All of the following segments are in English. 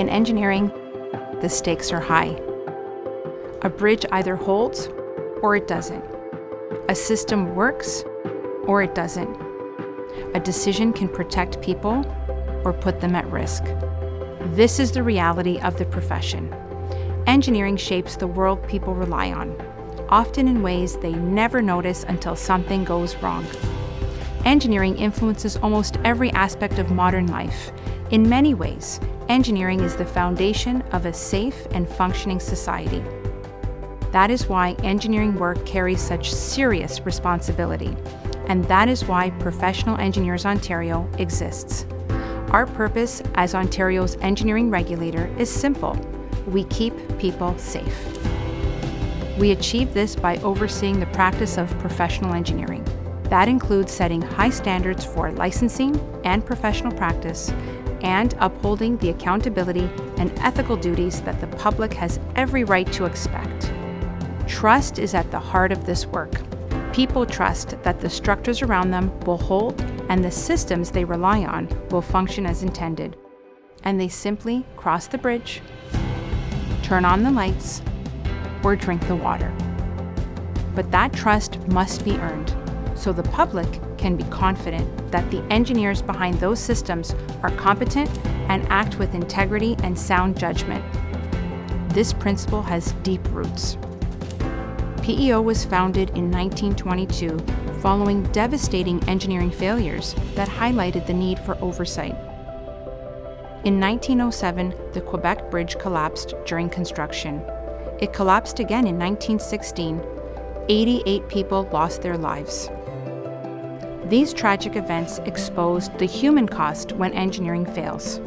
In engineering, the stakes are high. A bridge either holds or it doesn't. A system works or it doesn't. A decision can protect people or put them at risk. This is the reality of the profession. Engineering shapes the world people rely on, often in ways they never notice until something goes wrong. Engineering influences almost every aspect of modern life. In many ways, engineering is the foundation of a safe and functioning society. That is why engineering work carries such serious responsibility, and that is why Professional Engineers Ontario exists. Our purpose as Ontario's engineering regulator is simple: we keep people safe. We achieve this by overseeing the practice of professional engineering. That includes setting high standards for licensing and professional practice, and upholding the accountability and ethical duties that the public has every right to expect. Trust is at the heart of this work. People trust that the structures around them will hold and the systems they rely on will function as intended. And they simply cross the bridge, turn on the lights, or drink the water. But that trust must be earned, so the public can be confident that the engineers behind those systems are competent and act with integrity and sound judgment. This principle has deep roots. PEO was founded in 1922 following devastating engineering failures that highlighted the need for oversight. In 1907, the Quebec Bridge collapsed during construction. It collapsed again in 1916. 88 people lost their lives. These tragic events exposed the human cost when engineering fails.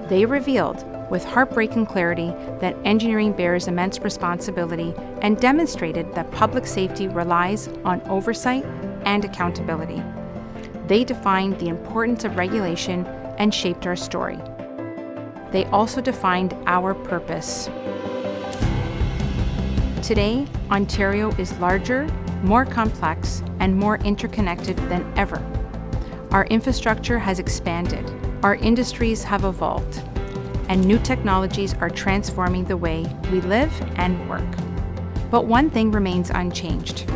They revealed, with heartbreaking clarity, that engineering bears immense responsibility and demonstrated that public safety relies on oversight and accountability. They defined the importance of regulation and shaped our story. They also defined our purpose. Today, Ontario is larger, more complex, and more interconnected than ever. Our infrastructure has expanded, our industries have evolved, and new technologies are transforming the way we live and work. But one thing remains unchanged.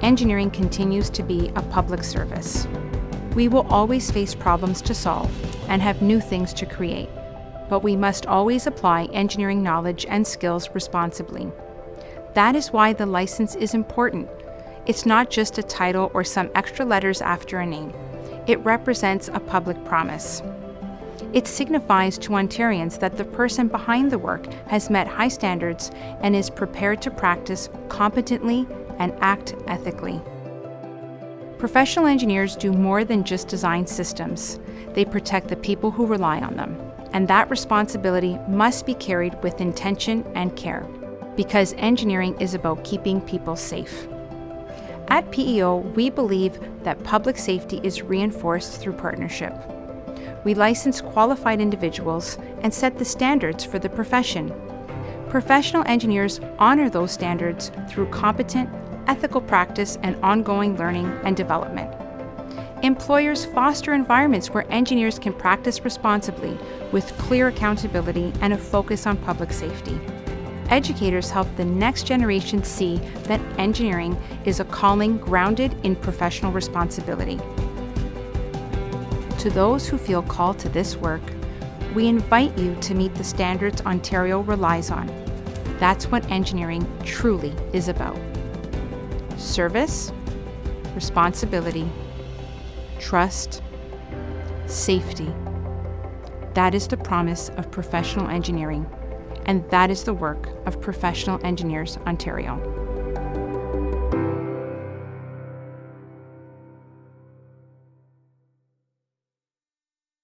Engineering continues to be a public service. We will always face problems to solve and have new things to create, but we must always apply engineering knowledge and skills responsibly. That is why the license is important. It's not just a title or some extra letters after a name. It represents a public promise. It signifies to Ontarians that the person behind the work has met high standards and is prepared to practice competently and act ethically. Professional engineers do more than just design systems. They protect the people who rely on them, and that responsibility must be carried with intention and care, because engineering is about keeping people safe. At PEO, we believe that public safety is reinforced through partnership. We license qualified individuals and set the standards for the profession. Professional engineers honor those standards through competent, ethical practice and ongoing learning and development. Employers foster environments where engineers can practice responsibly with clear accountability and a focus on public safety. Educators help the next generation see that engineering is a calling grounded in professional responsibility. To those who feel called to this work, we invite you to meet the standards Ontario relies on. That's what engineering truly is about. Service, responsibility, trust, safety. That is the promise of professional engineering, and that is the work of Professional Engineers Ontario.